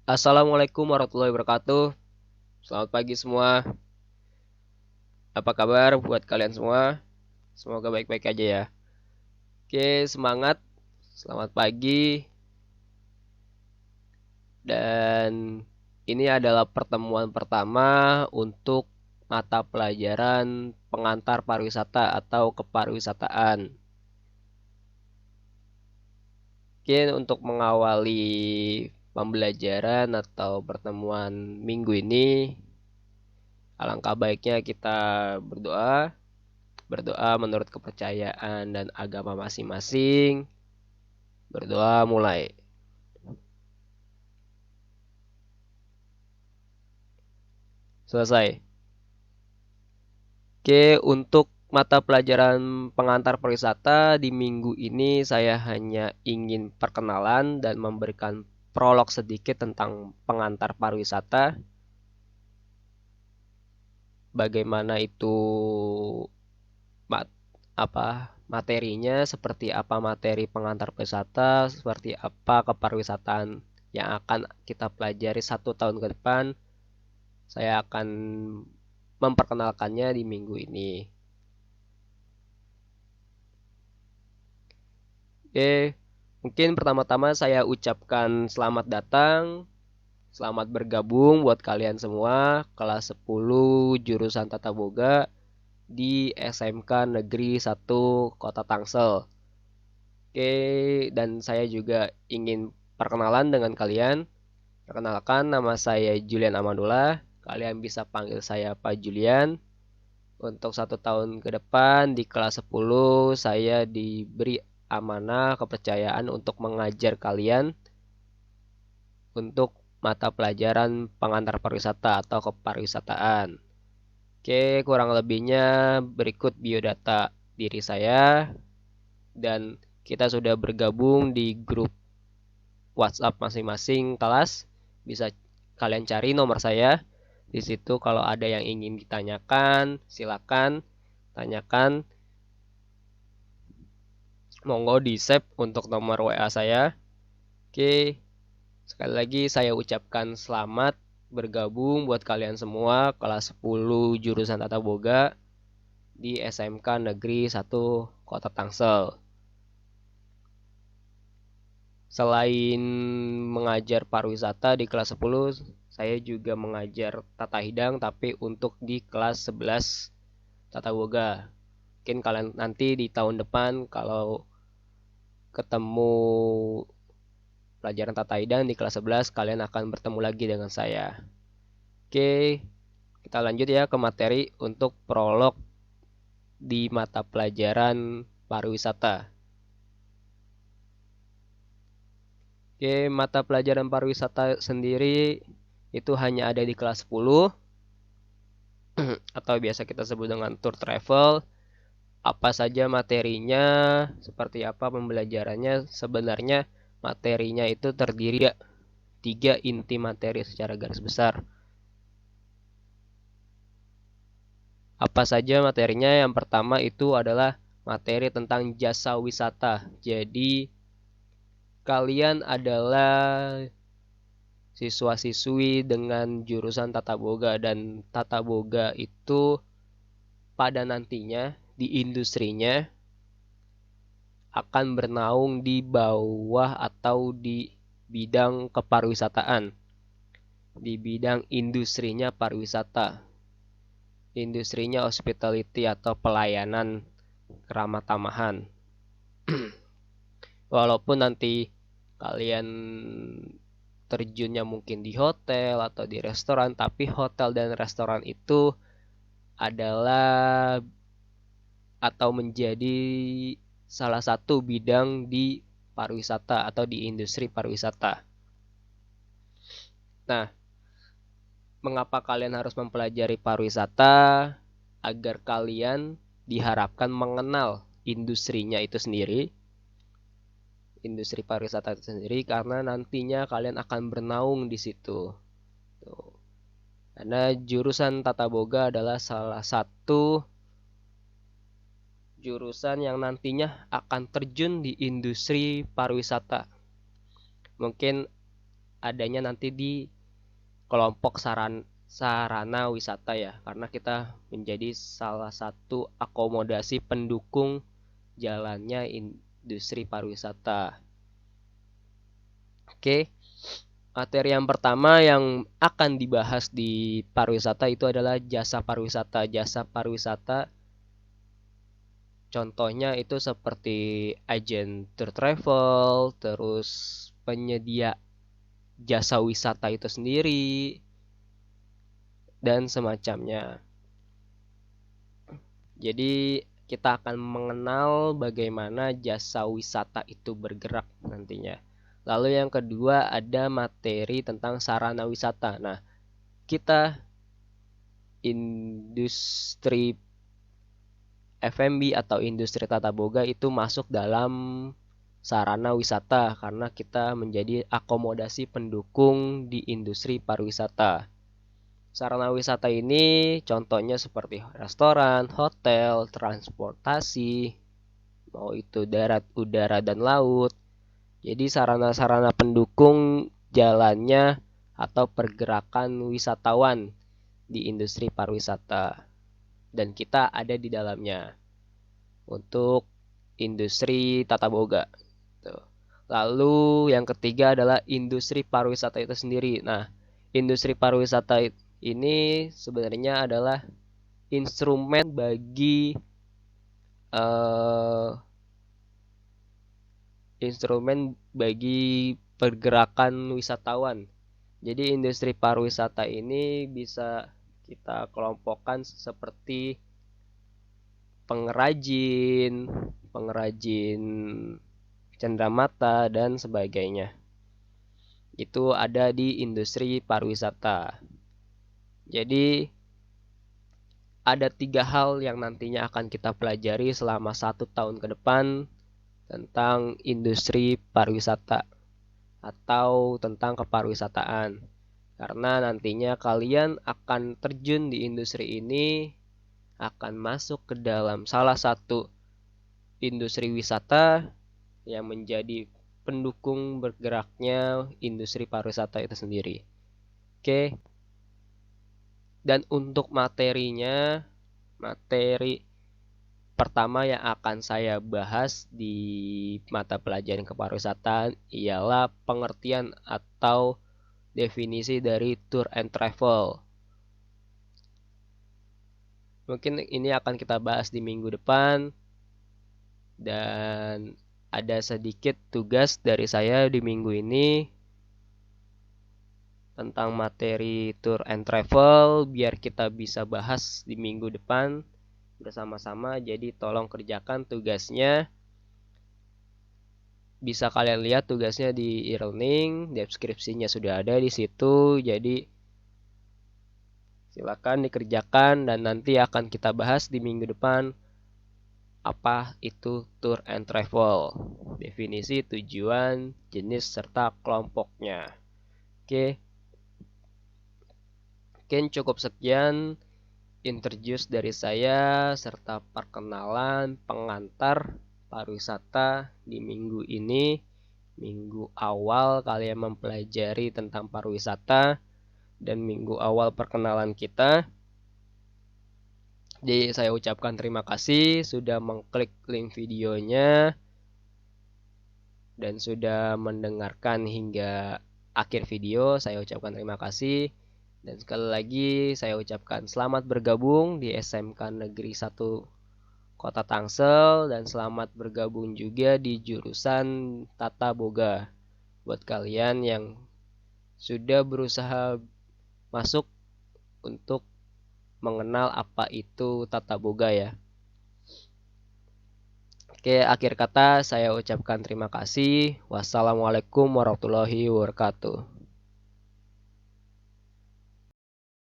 Assalamualaikum warahmatullahi wabarakatuh. Selamat pagi semua. Apa kabar buat kalian semua? Semoga baik-baik aja ya. Oke, semangat. Selamat pagi. Dan ini adalah pertemuan pertama untuk mata pelajaran pengantar pariwisata atau kepariwisataan. Mungkin untuk mengawali pembelajaran atau pertemuan minggu ini, alangkah baiknya kita berdoa. Berdoa menurut kepercayaan dan agama masing-masing. Berdoa mulai. Selesai. Oke, untuk mata pelajaran pengantar pariwisata di minggu ini saya hanya ingin perkenalan dan memberikan prolog sedikit tentang pengantar pariwisata. Bagaimana itu mat- materinya, seperti apa materi pengantar pariwisata, seperti apa kepariwisataan yang akan kita pelajari 1 tahun ke depan. Saya akan memperkenalkannya di minggu ini. Oke, mungkin pertama-tama saya ucapkan selamat datang, selamat bergabung buat kalian semua kelas 10 jurusan Tata Boga di SMK Negeri 1 Kota Tangsel. Oke, dan saya juga ingin perkenalan dengan kalian. Perkenalkan, nama saya Julian Amadullah. Kalian bisa panggil saya Pak Julian. Untuk 1 tahun ke depan di kelas 10 saya diberi amanah kepercayaan untuk mengajar kalian untuk mata pelajaran pengantar pariwisata atau kepariwisataan. Oke, kurang lebihnya berikut biodata diri saya dan kita sudah bergabung di grup WhatsApp masing-masing kelas. Bisa kalian cari nomor saya. Di situ kalau ada yang ingin ditanyakan, silakan tanyakan. Monggo di save untuk nomor WA saya. Oke, sekali lagi saya ucapkan selamat bergabung buat kalian semua kelas 10 jurusan Tata Boga di SMK Negeri 1 Kota Tangsel. Selain mengajar pariwisata di kelas 10, saya juga mengajar tata hidang tapi untuk di kelas 11 Tata Boga. Mungkin kalian nanti di tahun depan kalau ketemu pelajaran tata hidang di kelas 11 kalian akan bertemu lagi dengan saya. Oke, kita lanjut ya ke materi untuk prolog di mata pelajaran pariwisata. Oke, mata pelajaran pariwisata sendiri itu hanya ada di kelas 10 atau biasa kita sebut dengan tour travel. Apa saja materinya, seperti apa pembelajarannya, sebenarnya materinya itu terdiri dari tiga inti materi secara garis besar. Apa saja materinya? Yang pertama itu adalah materi tentang jasa wisata. Jadi kalian adalah siswa-siswi dengan jurusan Tata Boga dan Tata Boga itu pada nantinya di industrinya akan bernaung di bawah atau di bidang kepariwisataan, di bidang industrinya pariwisata, industrinya hospitality atau pelayanan keramah tamahan. Walaupun nanti kalian terjunnya mungkin di hotel atau di restoran, tapi hotel dan restoran itu adalah atau menjadi salah satu bidang di pariwisata atau di industri pariwisata. Nah, mengapa kalian harus mempelajari pariwisata? Agar kalian diharapkan mengenal industrinya itu sendiri, industri pariwisata itu sendiri, karena nantinya kalian akan bernaung di situ. Tuh. Karena jurusan Tata Boga adalah salah satu jurusan yang nantinya akan terjun di industri pariwisata. Mungkin adanya nanti di kelompok sarana wisata ya, karena kita menjadi salah satu akomodasi pendukung jalannya industri pariwisata. Oke, materi yang pertama yang akan dibahas di pariwisata itu adalah jasa pariwisata. Jasa pariwisata contohnya itu seperti agen tour travel, terus penyedia jasa wisata itu sendiri, dan semacamnya. Jadi kita akan mengenal bagaimana jasa wisata itu bergerak nantinya. Lalu yang kedua ada materi tentang sarana wisata. Nah, kita industri F&B atau industri tata boga itu masuk dalam sarana wisata karena kita menjadi akomodasi pendukung di industri pariwisata. Sarana wisata ini contohnya seperti restoran, hotel, transportasi, mau itu darat, udara, dan laut. Jadi sarana-sarana pendukung jalannya atau pergerakan wisatawan di industri pariwisata. Dan kita ada di dalamnya untuk industri tata boga. Lalu yang ketiga adalah industri pariwisata itu sendiri. Nah, industri pariwisata ini sebenarnya adalah instrumen bagi eh, pergerakan wisatawan. Jadi industri pariwisata ini bisa kita kelompokkan seperti pengrajin, pengrajin cenderamata dan sebagainya. Itu ada di industri pariwisata. Jadi ada 3 hal yang nantinya akan kita pelajari selama 1 tahun ke depan tentang industri pariwisata atau tentang kepariwisataan. Karena nantinya kalian akan terjun di industri ini, akan masuk ke dalam salah satu industri wisata yang menjadi pendukung bergeraknya industri pariwisata itu sendiri. Oke. Dan untuk materinya, materi pertama yang akan saya bahas di mata pelajaran kepariwisataan ialah pengertian atau definisi dari tour and travel. Mungkin ini akan kita bahas di minggu depan dan ada sedikit tugas dari saya di minggu ini tentang materi tour and travel biar kita bisa bahas di minggu depan bersama-sama. Jadi tolong kerjakan tugasnya. Bisa kalian lihat tugasnya di e-learning, deskripsinya sudah ada di situ. Jadi silakan dikerjakan dan nanti akan kita bahas di minggu depan apa itu tour and travel, definisi, tujuan, jenis serta kelompoknya. Oke. Mungkin cukup sekian introduce dari saya serta perkenalan pengantar pariwisata di minggu ini. Minggu awal kalian mempelajari tentang pariwisata dan minggu awal perkenalan kita. Jadi saya ucapkan terima kasih sudah mengklik link videonya dan sudah mendengarkan hingga akhir video. Saya ucapkan terima kasih. Dan sekali lagi saya ucapkan selamat bergabung di SMK Negeri 1 Kota Tangsel dan selamat bergabung juga di jurusan Tata Boga. Buat kalian yang sudah berusaha masuk untuk mengenal apa itu Tata Boga ya. Oke, akhir kata saya ucapkan terima kasih. Wassalamualaikum warahmatullahi wabarakatuh.